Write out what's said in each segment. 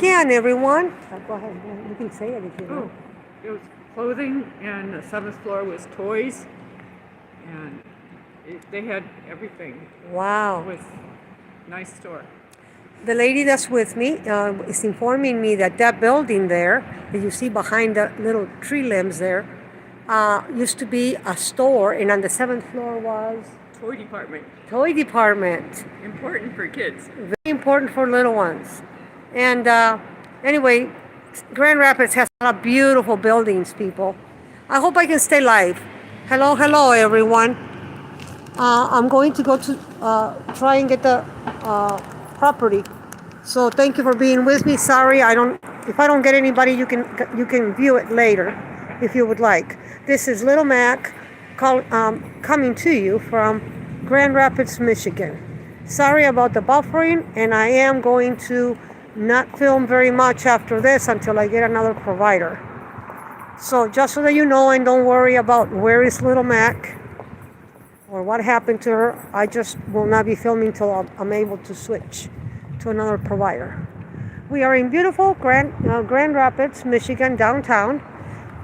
again, everyone. Go ahead. You can say it if you want. Oh, it was clothing, and the seventh floor was toys, and they had everything. Wow. It was a nice store. The lady that's with me is informing me that that building there that you see behind the little tree limbs there used to be a store, and on the seventh floor was Toy department, toy department. important for kids. Very important for little ones. And anyway, Grand Rapids has a lot of beautiful buildings, people. I hope I can stay live. Hello, hello, everyone. I'm going to go to try and get the property. So thank you for being with me. Sorry, if I don't get anybody, you can view it later if you would like. This is Little Mac coming to you from Grand Rapids, Michigan. Sorry about the buffering, and I am going to not film very much after this until I get another provider. So just so that you know, and don't worry about where is Little Mac or what happened to her, I just will not be filming till I'm able to switch to another provider. We are in beautiful Grand Rapids, Michigan, downtown.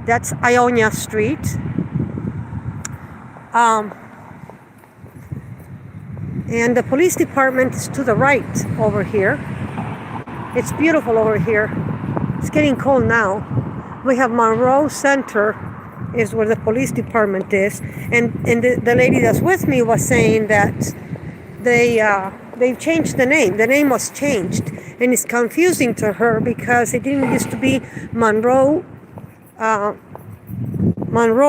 That's Ionia Street. And the police department is to the right over here. It's beautiful over here. It's getting cold now. We have Monroe Center is where the police department is. And the lady that's with me was saying that they've changed the name. The name was changed. And it's confusing to her because it didn't used to be Monroe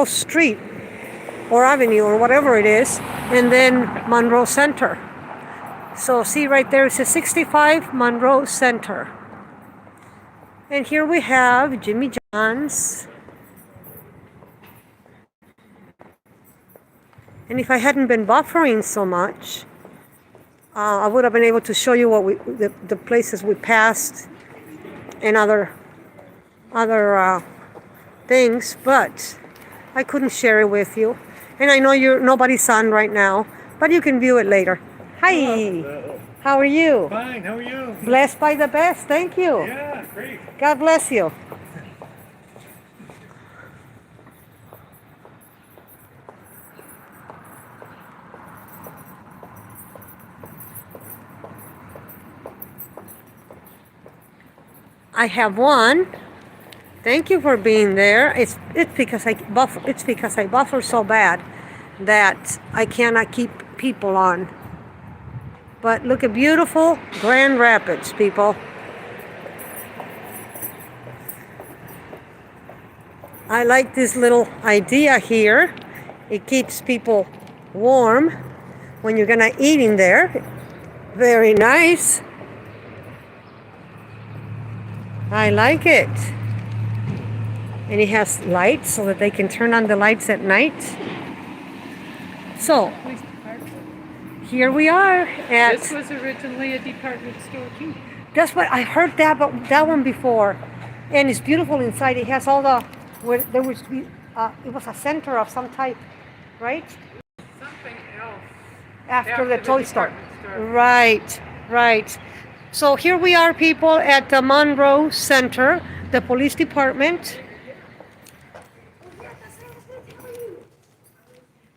Street or Avenue or whatever it is, and then Monroe Center. So see right there, it says 65 Monroe Center. And here we have Jimmy John's. And if I hadn't been buffering so much, I would have been able to show you the places we passed and other things, but I couldn't share it with you. And I know you're nobody's on right now, but you can view it later. Hi. Hello. How are you? Fine, how are you? Blessed by the best, thank you. Yeah, great. God bless you. I have one. Thank you for being there. It's because I buffer so bad that I cannot keep people on. But look at beautiful Grand Rapids, people. I like this little idea here. It keeps people warm when you're gonna eat in there. Very nice. I like it. And it has lights so that they can turn on the lights at night. So, here we are at... This was originally a department store too. That's what I heard that one before. And it's beautiful inside. It has all where there was it was a center of some type, right? Something else. After the toy store. Store. Right. So here we are, people, at the Monroe Center, the police department.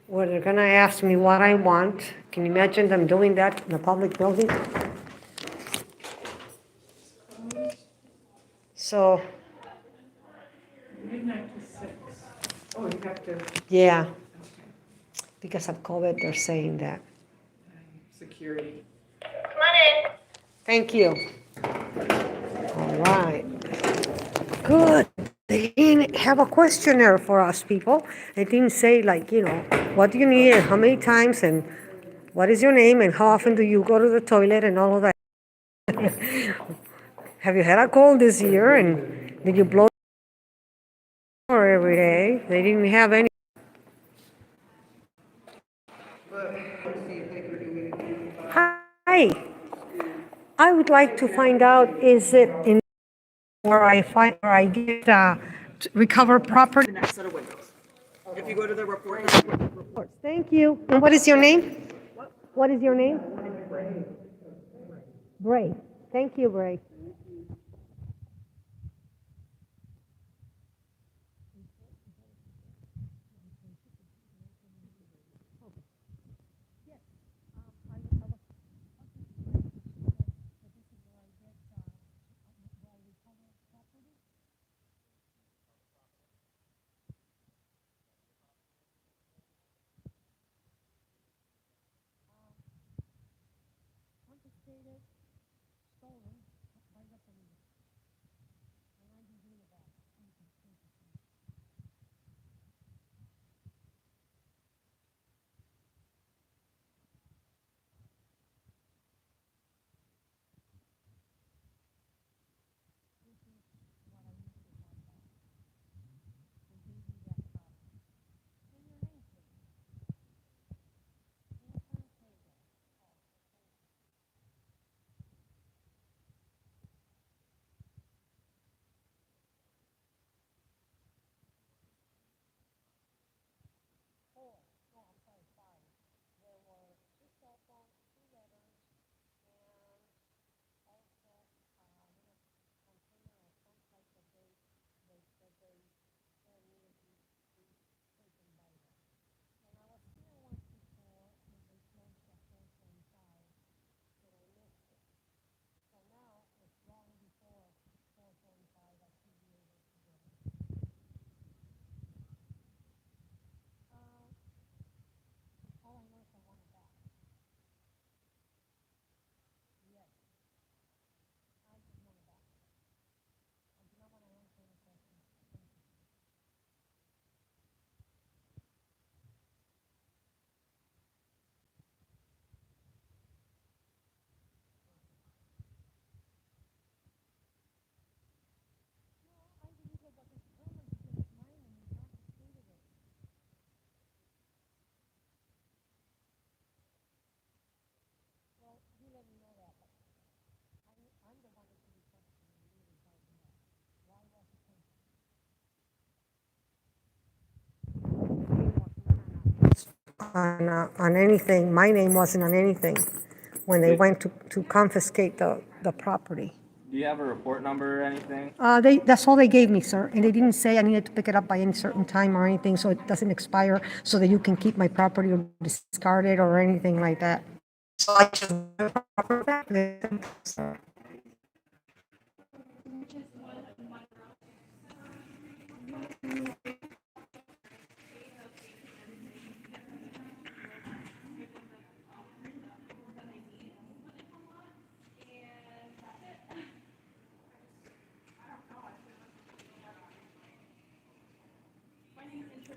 Well, they're gonna ask me what I want. Can you imagine them doing that in a public building? So, Midnight to 6. Oh, you have to. yeah, because of COVID, they're saying that. Security. Thank you. All right. Good. They didn't have a questionnaire for us, people. They didn't say, like, what do you need and how many times and what is your name and how often do you go to the toilet and all of that. Have you had a cold this year and did you blow every day? They didn't have any. Hi. I would like to find out, is it in where I get recover property? The next set of windows. If you go to the report. Thank you. And what is your name? What is your name? Bray. Thank you, Bray. On anything. My name wasn't on anything when they went to confiscate the property. Do you have a report number or anything? That's all they gave me, sir, and they didn't say I needed to pick it up by any certain time or anything, so it doesn't expire, so that you can keep my property or discard it or anything like that. So I just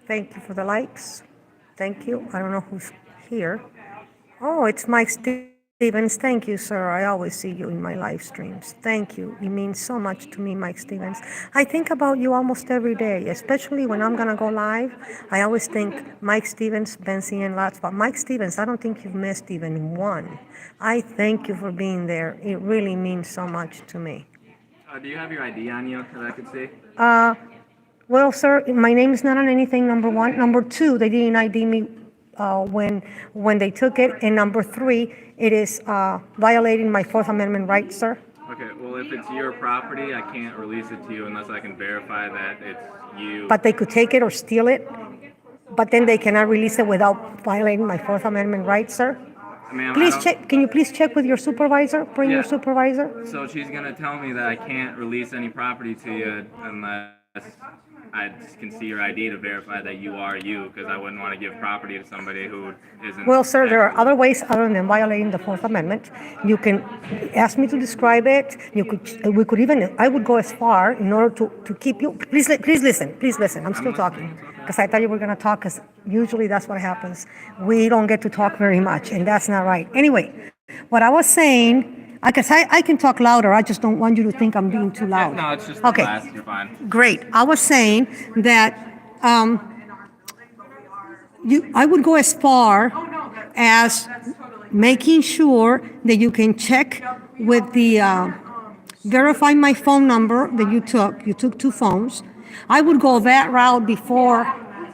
Thank you for the likes. Thank you. I don't know who's here. Oh, it's Mike Stevens. Thank you, sir. I always see you in my live streams. Thank you. It means so much to me, Mike Stevens. I think about you almost every day, especially when I'm going to go live. I always think Mike Stevens, Benzie, and lots. But Mike Stevens, I don't think you've missed even one. I thank you for being there. It really means so much to me. Do you have your ID on you that I could see? Well, sir, my name is not on anything, number one. Number two, they didn't ID me when they took it. And number three, it is violating my Fourth Amendment rights, sir. Okay, well, if it's your property, I can't release it to you unless I can verify that it's you. But they could take it or steal it, but then they cannot release it without violating my Fourth Amendment rights, sir. Ma'am, I Please don't- check. Can you please check with your supervisor? Bring your Yeah. supervisor. So she's gonna tell me that I can't release any property to you unless I can see your ID to verify that you are you, because I wouldn't want to give property to somebody who isn't. Well, sir, there are other ways other than violating the Fourth Amendment. You can ask me to describe it. We could even, I would go as far in order to keep you, please listen. I'm still talking, because I thought you were going to talk, because usually that's what happens. We don't get to talk very much, and that's not right. Anyway, what I was saying, because I can talk louder, I just don't want you to think I'm being too loud. No, it's just the Okay. glass. You're fine. Great. I was saying that I would go as far as making sure that you can check with the verify my phone number that you took. You took 2 phones. I would go that route before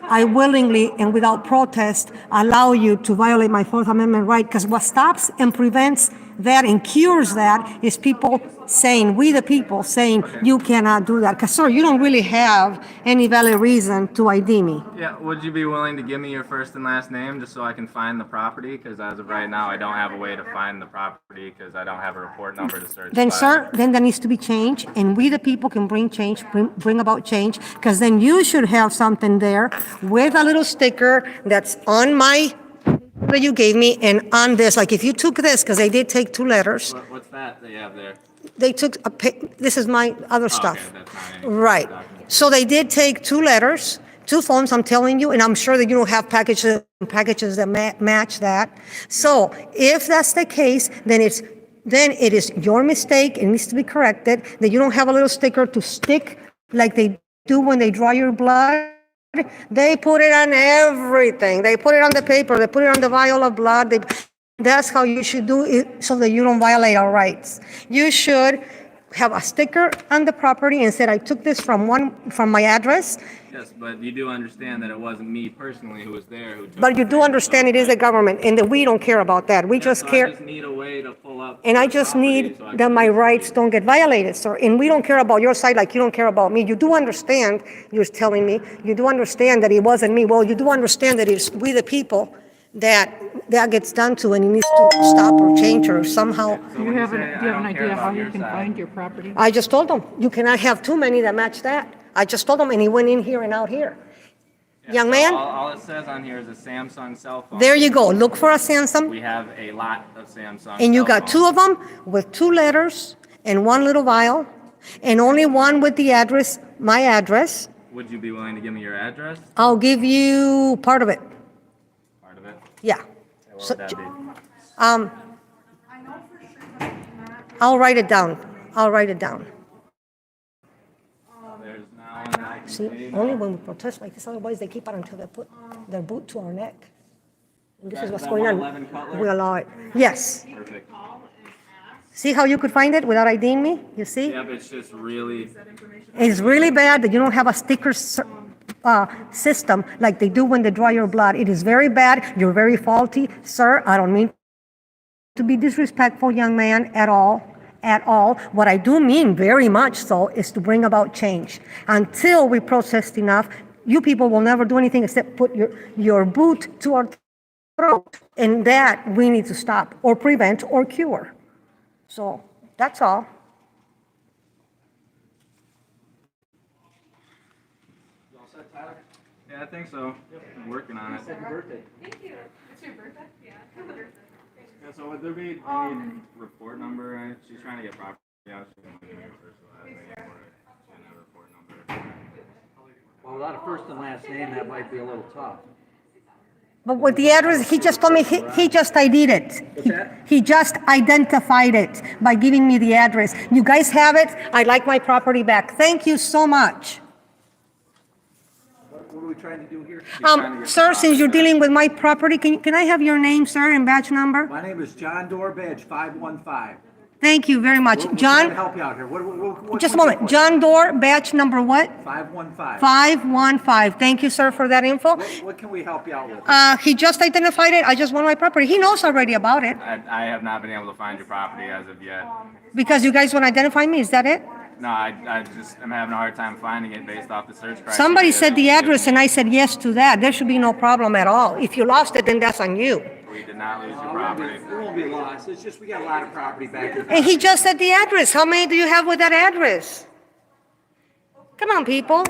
I willingly and without protest allow you to violate my Fourth Amendment right, because what stops and prevents that and cures that is people saying, we the people saying, you cannot do that. Because, sir, you don't really have any valid reason to ID me. Yeah, would you be willing to give me your first and last name just so I can find the property? Because as of right now, I don't have a way to find the property because I don't have a report number to search. Then, by. sir, then that needs to be changed, and we the people can bring change, bring about change, because then you should have something there with a little sticker that's on my that you gave me, and on this, like if you took this, because they did take 2 letters, What's that you have there? they took this is my other stuff. Okay, that's not any Right. document. So they did take 2 letters, 2 phones, I'm telling you, and I'm sure that you don't have packages that match that. So if that's the case, then it is your mistake. It needs to be corrected, that you don't have a little sticker to stick like they do when they draw your blood. They put it on everything. They put it on the paper. They put it on the vial of blood. That's how you should do it so that you don't violate our rights. You should have a sticker on the property and said, I took this from my address. Yes, but you do understand that it wasn't me personally who was there who took But you the do thing, understand so it is the government and that we don't care about that. We just so care. I just need a way to pull up. And I the just property need so I that can my lease it. rights don't get violated, sir. And we don't care about your side like you don't care about me. You do understand, you're telling me, you do understand that it wasn't me. Well, you do understand that it's we the people that gets done to, and it needs to stop or change or somehow. So Do when you have say, I an don't care idea how about you your can side, find your property? I just told them, you cannot have too many that match that. I just told him, and he went in here and out here. yeah, Young so man, all it says on here is a Samsung cell phone. there you go. Look for a Samsung, We have a lot of Samsung. and you cell got 2 of phones. them with 2 letters and 1 little vial, and only 1 with the address, my address. Would you be willing to give me your address? I'll give you part of it. Part of it. Yeah. What So, would that be? I'll write it down. I'll write it down. There's now one I can See, see. only when we protest like this, otherwise they keep it until they put their boot to our neck. And this is what's That going on. 111 Cutler? We allow it. Yes. Perfect. See how you could find it without IDing me? You see? Yep, it's just really. It's really bad that you don't have a sticker system like they do when they draw your blood. It is very bad. You're very faulty. Sir, I don't mean to be disrespectful, young man, at all. At all. What I do mean very much so is to bring about change. Until we protest enough, you people will never do anything except put your boot to our throat. And that we need to stop or prevent or cure. So that's all. Yeah, I think so. I'm working on it. Happy birthday. Yeah, so would there be any report number? She's trying to get property out. She didn't give me her first or last name for it. She didn't have a report number. Well, without a first and last name, that might be a little tough. But with the address, he just told me he just ID'd it. He just identified it by giving me the address. You guys have it. I'd like my property back. Thank you so much. What are we trying to do here? trying to get Sir, the since you're property dealing with my property, can I have your name, sir, and badge number? My name is John Doer, badge 515. Thank you very much. We're trying to John, help you out here. What just a can we moment. do for John Doerr, badge number what? you? 515. 515. Thank you, sir, for that info. What can we help you out with? He just identified it. I just want my property. He knows already about it. I have not been able to find your property as of yet. Because you guys want to identify me, is that it? No, I just am having a hard time finding it based off the search criteria. Somebody said the that you address, gave and me. I said yes to that. There should be no problem at all. If you lost it, then that's on you. We did not lose your We property. won't be lost. It's just we got a lot of property back here. And he just said the address. How many do you have with that address? Come on, people.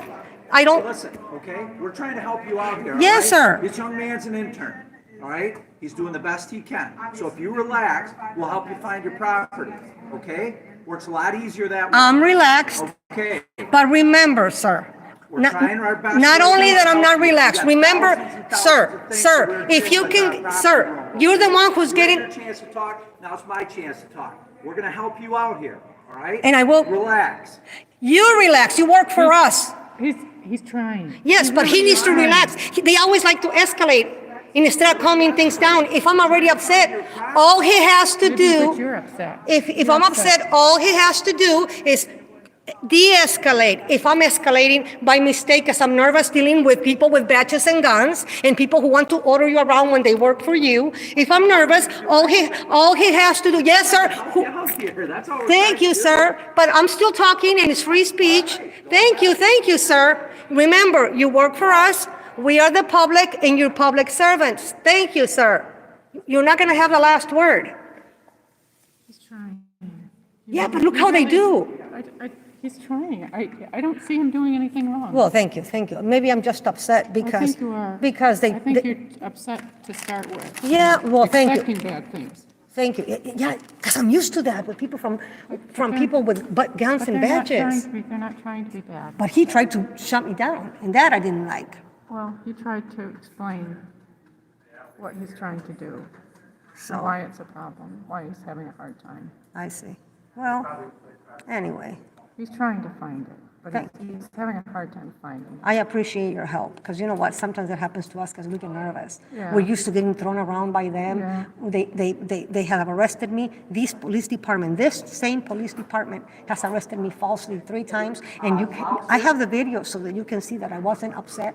I don't. Listen, okay? We're trying to help you out here. all Yes, right? sir. This young man's an intern, all right? He's doing the best he can. So if you relax, we'll help you find your property, okay? Works a lot easier that way. I'm relaxed. Okay. But remember, sir. We're trying our best. Not right only now that to I'm help not you. We relaxed. got Remember, thousands and thousands sir, of things sir, that we're if you doing can, with our sir, property. you're the one who's You had getting, your chance to talk. Now it's my chance to talk. We're gonna help you out here, all right? And I will- Relax. you relax. You work for us. He's trying. Yes, He's but he really needs to trying. relax. They always like to escalate instead of calming things down. If I'm already upset, all he has to Maybe do, but you're upset. if You're I'm upset, all he has to do is de-escalate. If I'm escalating by mistake, because I'm nervous dealing with people with badges and guns and people who want to order you around when they work for you. If I'm nervous, all he has to do, yes, sir. Help you out here. That's all we're Thank trying to you, do. sir, but I'm still talking and it's free speech. Thank you, sir. Remember, you work for us, we are the public, and you're public servants. Thank you, sir. You're not gonna have the last word. He's trying. Yeah, but look how they do. He's trying. I don't see him doing anything wrong. Well, thank you, thank you. Maybe I'm just upset I because, think you are. because I think you're upset to start with. yeah, well, thank you. Expecting bad things. Thank you. Yeah, because I'm used to that with people from people with guns But and they're not trying badges. to be, they're not trying to be bad. But he tried to shut me down, and that I didn't like. Well, he tried to explain what he's trying to do, So why it's a problem, why he's having a hard time. I see. Well, anyway, He's trying to find it, but Thank he's having a hard time finding it. I appreciate your help because you know what? Sometimes it happens to us because we get nervous. Yeah. We're used to getting thrown around by them. Yeah. They have arrested me. This police department, this same police department, has arrested me falsely 3 times. And I have the video so that you can see that I wasn't upset,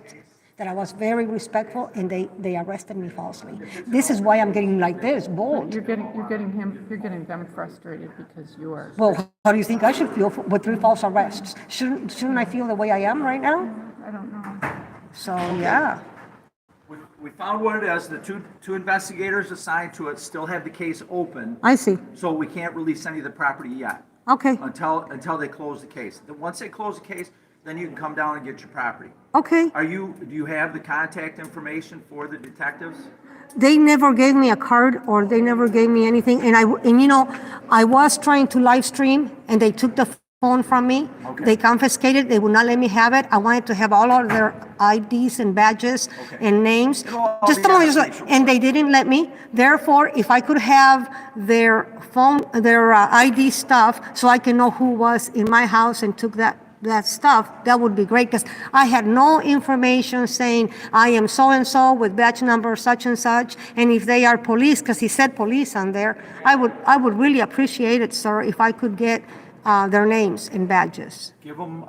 that I was very respectful, and they arrested me falsely. This is why I'm getting like this, bold. You're getting them frustrated because you are. Well, how do you think I should feel with 3 false arrests? Shouldn't I feel the way I am right now? I don't know. So yeah. We found what it is. The two investigators assigned to it still have the case open, I see. so we can't release any of the property yet Okay. until they close the case. Then once they close the case, then you can come down and get your property. Okay. Do you have the contact information for the detectives? They never gave me a card or they never gave me anything. And you know, I was trying to live stream and they took the phone from me. Okay. They confiscated. They would not let me have it. I wanted to have all of their IDs and badges Okay. and names. It'll all Just be a on moment, the just police like, and they didn't let me. Therefore, if I could have their phone, their ID stuff, so I can know who was in my house and took that stuff, that would be great, because I had no information saying I am so-and-so with badge number such and such, and if they are police, because he said police on there, I would really appreciate it, sir, if I could get their names and badges. Give them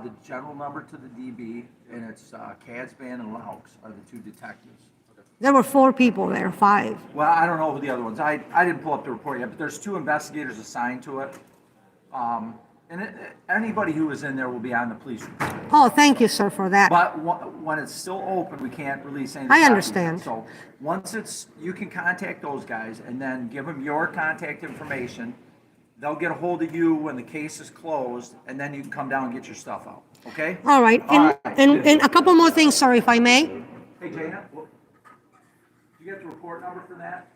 the general number to the DB, and it's Cadsban and Laux are the 2 detectives. There were 4 people there, 5. Well, I don't know who the other ones. I didn't pull up the report yet, but there's 2 investigators assigned to it. Anybody who was in there will be on the police report. Oh, thank you, sir, for that. But when it's still open, we can't release any. I understand. So once you can contact those guys and then give them your contact information. They'll get a hold of you when the case is closed, and then you can come down and get your stuff out, okay? All right, All right. and a couple more things, sir, if I may. Hey, Jana, you get the report number for that?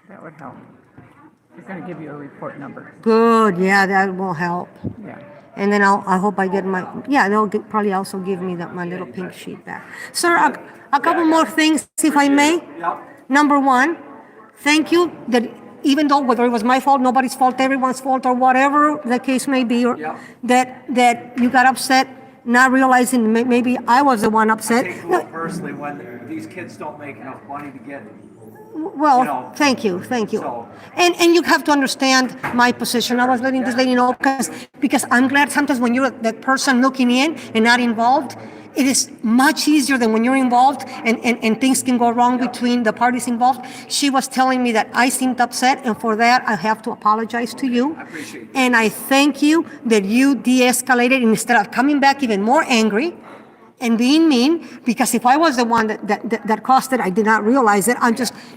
That would help. He's going to give you a report number. Good, yeah, that will help. Yeah. And then I hope I get they'll probably also give me my little pink sheet back. Sir, a couple more things, if I may. Yep. Number 1, thank you that even though whether it was my fault, nobody's fault, everyone's fault, or whatever the case may be, or Yep. that you got upset, not realizing maybe I was the one I upset. take it personally when these kids don't make enough money to get, Well, you know, thank you. so- And you have to understand my position. I was letting this lady know because I'm glad sometimes when you're that person looking in and not involved, it is much easier than when you're involved and things can go wrong between the parties involved. She was telling me that I seemed upset, and for that, I have to apologize to you. I appreciate that. And I thank you that you de-escalated instead of coming back even more angry and being mean, because if I was the one that caused it, I did not realize it.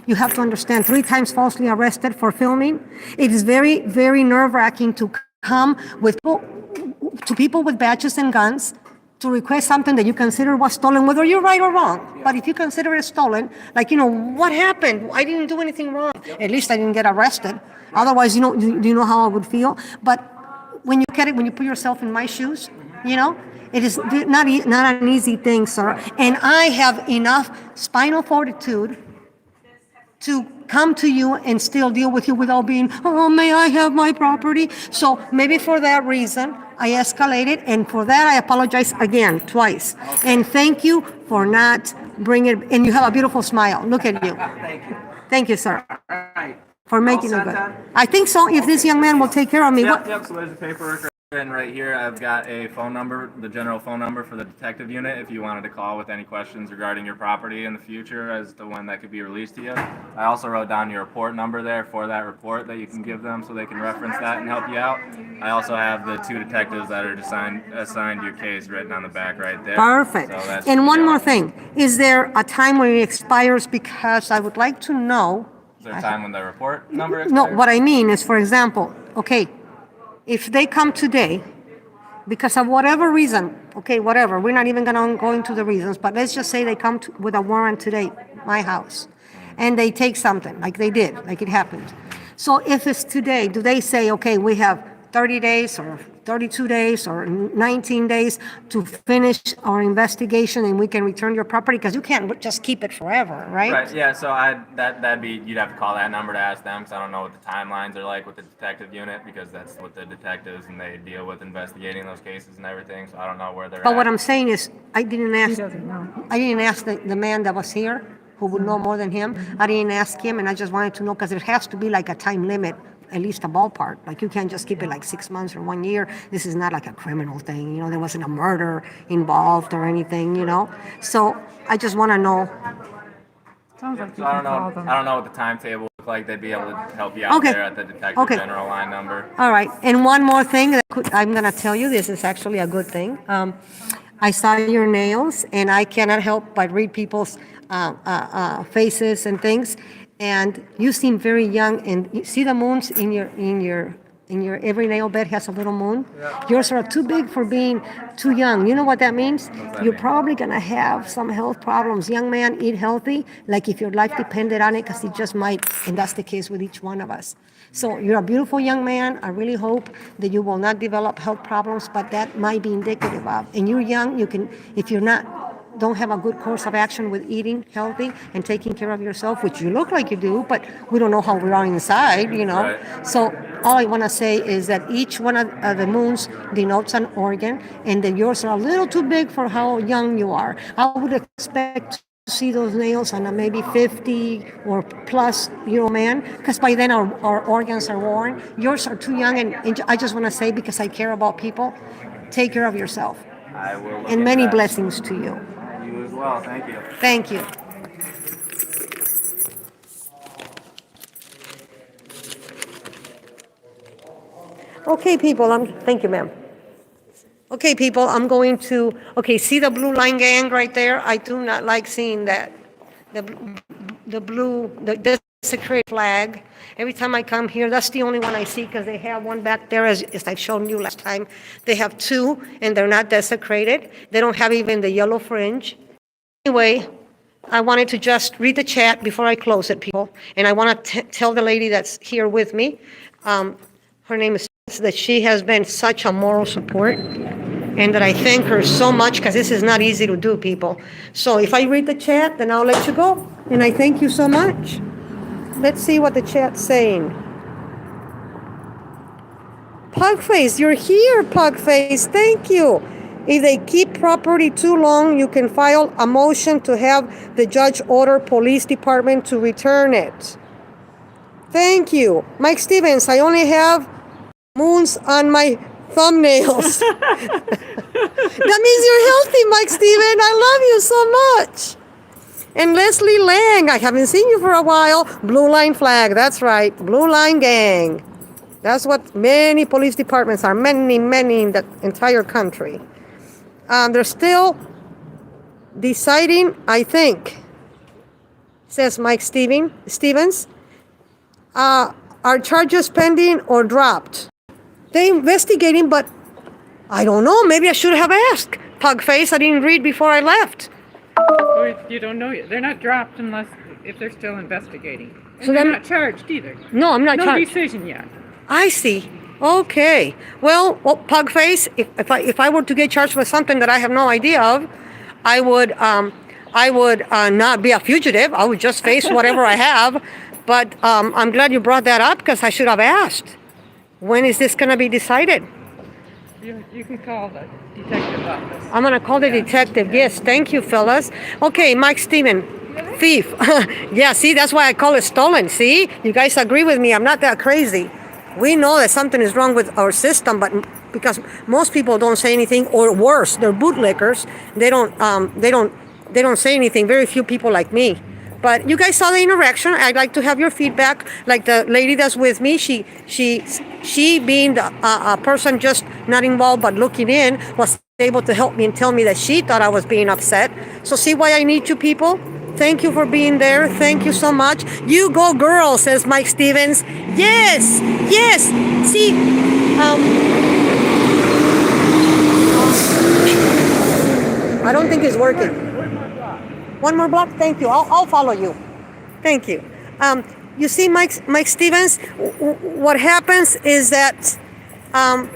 You have to understand, 3 times falsely arrested for filming. It is very, very nerve-wracking to come to people with badges and guns to request something that you consider was stolen, whether you're right or wrong. But if you consider it stolen, like, what happened? I didn't do anything wrong. At least I didn't get arrested. Otherwise, do you know how I would feel? But when you put yourself in my shoes, it is not an easy thing, sir. And I have enough spinal fortitude to come to you and still deal with you without being, oh, may I have my property? So maybe for that reason, I escalated, and for that, I apologize again, twice. And thank you for not bringing it, and you have a beautiful smile. Look at you. thank you. Thank you, sir, All right. for making All it set good. then? I think so, if this young man will take care of me. Yep, so there's the paperwork. And right here, I've got a phone number, the general phone number for the detective unit, if you wanted to call with any questions regarding your property in the future as the one that could be released to you. I also wrote down your report number there for that report that you can give them so they can reference that and help you out. I also have the 2 detectives that are assigned your case written on the back right there. Perfect. So that's And one yeah. more thing, is there a time when it expires? Because I would like to know. Is there a time when the report number No, expires? what I mean is, for example, okay, if they come today because of whatever reason, okay, whatever, we're not even gonna go into the reasons, but let's just say they come with a warrant today, my house, and they take something, like they did, like it happened. So if it's today, do they say, okay, we have 30 days or 32 days or 19 days to finish our investigation and we can return your property? Because you can't just keep it forever, right? Right, yeah, so that'd be, you'd have to call that number to ask them, because I don't know what the timelines are like with the detective unit, because that's what the detectives, and they deal with investigating those cases and everything, so I don't know where they're But at. what I'm saying is, I didn't He ask, doesn't know. I didn't ask the man that was here, who would know more than him. I didn't ask him, and I just wanted to know, because there has to be like a time limit, at least a ballpark. Like, you can't just keep it like 6 months or 1 year. This is not like a criminal thing, there wasn't a murder involved or anything, So I just want to know. Sounds like you So I can don't call know, them. I don't know what the timetable look like, they'd be able to help you out Okay. there at the detective Okay. general line number. All right, and one more thing that I'm gonna tell you, this is actually a good thing. I saw your nails, and I cannot help but read people's faces and things, and you seem very young. And you see the moons in your every nail bed has a little moon. Yours are too big for being too young. You know what that means? that You're mean? probably gonna have some health problems. Young man, eat healthy, like if your life depended on it, because it just might, and that's the case with each one of us. So you're a beautiful young man. I really hope that you will not develop health problems, but that might be indicative of. And you're young, you can, if you're not, don't have a good course of action with eating healthy and taking care of yourself, which you look like you do, but we don't know how we are inside. Right. So all I want to say is that each one of the moons denotes an organ, and that yours are a little too big for how young you are. I would expect to see those nails on a maybe 50 or plus man, because by then our organs are worn. Yours are too young, and I just want to say, because I care about people, take care of yourself. I will look And into many that. blessings to you. You as well, thank you. Thank you. Okay, people, thank you, ma'am. Okay, people, I'm going to, see the blue line gang right there? I do not like seeing that. The desecrated flag. Every time I come here, that's the only one I see, because they have one back there, as I've shown you last time. They have two, and they're not desecrated. They don't have even the yellow fringe. Anyway, I wanted to just read the chat before I close it, people. And I want to tell the lady that's here with me, her name is, that she has been such a moral support, and that I thank her so much, because this is not easy to do, people. So if I read the chat, then I'll let you go. And I thank you so much. Let's see what the chat's saying. Pugface, you're here, Pugface. Thank you. If they keep property too long, you can file a motion to have the judge order police department to return it. Thank you. Mike Stevens, I only have moons on my thumbnails. That means you're healthy, Mike Steven. I love you so much. And Leslie Lang, I haven't seen you for a while. Blue Line Flag, that's right. Blue Line Gang. That's what many police departments are, many in the entire country. They're still deciding, I think, says Mike Stevens. Are charges pending or dropped? They're investigating, but I don't know. Maybe I should have asked. Pugface, I didn't read before I left. Or you don't know yet. They're not dropped if they're still investigating. And So they're then- not charged either. No, I'm not No charged. decision yet. I see. Okay. Well, Pugface, if I were to get charged with something that I have no idea of, I would not be a fugitive. I would just face whatever I have. But I'm glad you brought that up, because I should have asked. When is this going to be decided? You can call the detective office. I'm going to call the detective. Yes, thank you, fellas. Okay, Mike Steven, thief. Yeah, see, that's why I call it stolen. See, you guys agree with me. I'm not that crazy. We know that something is wrong with our system, but because most people don't say anything, or worse, they're bootlickers. They don't say anything. Very few people like me. But you guys saw the interaction. I'd like to have your feedback. Like the lady that's with me, she being a person just not involved but looking in, was able to help me and tell me that she thought I was being upset. So see why I need you people? Thank you for being there. Thank you so much. You go girl, says Mike Stevens. Yes. See, think it's working. One more block? Thank you. I'll follow you. Thank you. You see, Mike Stevens, what happens is that, I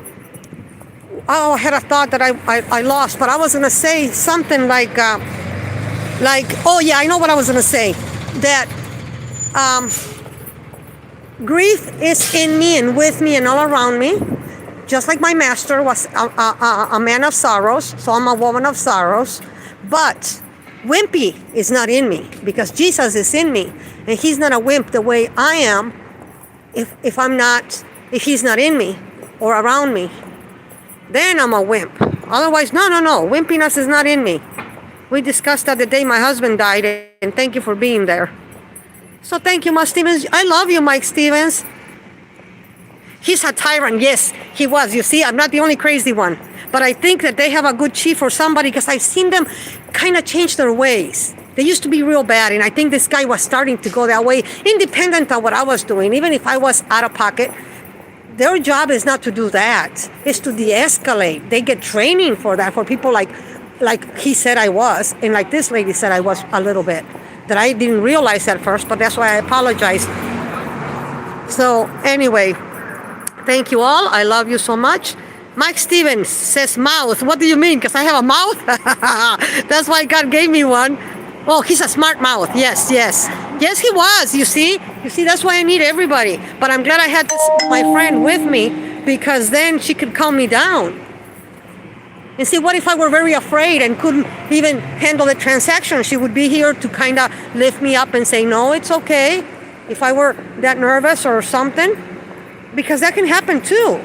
had a thought that I lost, but I was going to say something like, oh yeah, I know what I was going to say. That grief is in me and with me and all around me. Just like my master was a man of sorrows, so I'm a woman of sorrows. But wimpy is not in me because Jesus is in me. And he's not a wimp the way I am if he's not in me or around me. Then I'm a wimp. Otherwise, no. Wimpiness is not in me. We discussed that the day my husband died, and thank you for being there. So thank you, Mike Stevens. I love you, Mike Stevens. He's a tyrant. Yes, he was. You see, I'm not the only crazy one. But I think that they have a good chief or somebody because I've seen them kind of change their ways. They used to be real bad, and I think this guy was starting to go that way, independent of what I was doing. Even if I was out of pocket, their job is not to do that. It's to de-escalate. They get training for that, for people like he said I was, and like this lady said I was a little bit. That I didn't realize at first, but that's why I apologized. So anyway, thank you all. I love you so much. Mike Stevens says mouth. What do you mean? Because I have a mouth? That's why God gave me one. Oh, he's a smart mouth. Yes. Yes, he was. You see, that's why I need everybody. But I'm glad I had my friend with me because then she could calm me down. And see, what if I were very afraid and couldn't even handle the transaction? She would be here to kind of lift me up and say, no, it's okay. If I were that nervous or something. Because that can happen too.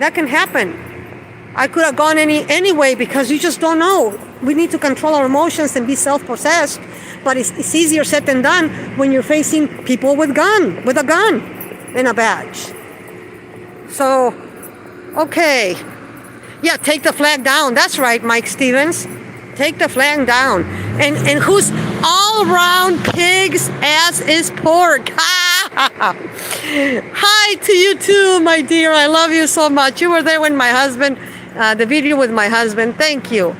That can happen. I could have gone anyway because you just don't know. We need to control our emotions and be self-possessed. But it's easier said than done when you're facing people with a gun and a badge. So, okay. Yeah, take the flag down. That's right, Mike Stevens. Take the flag down. And who's all around pig's ass is pork. Hi to you too, my dear. I love you so much. You were there when my husband, the video with my husband. Thank you.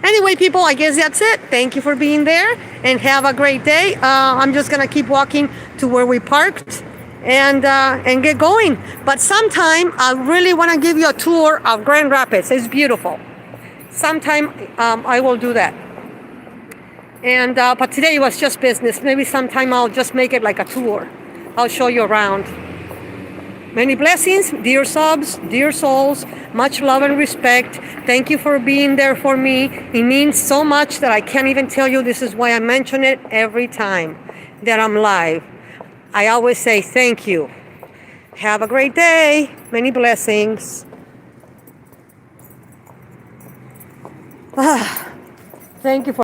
Anyway, people, I guess that's it. Thank you for being there and have a great day. I'm just going to keep walking to where we parked and get going. But sometime I really want to give you a tour of Grand Rapids. It's beautiful. Sometime I will do that. And but today was just business. Maybe sometime I'll just make it like a tour. I'll show you around. Many blessings, dear subs, dear souls. Much love and respect. Thank you for being there for me. It means so much that I can't even tell you. This is why I mention it every time that I'm live. I always say thank you. Have a great day. Many blessings. Thank you for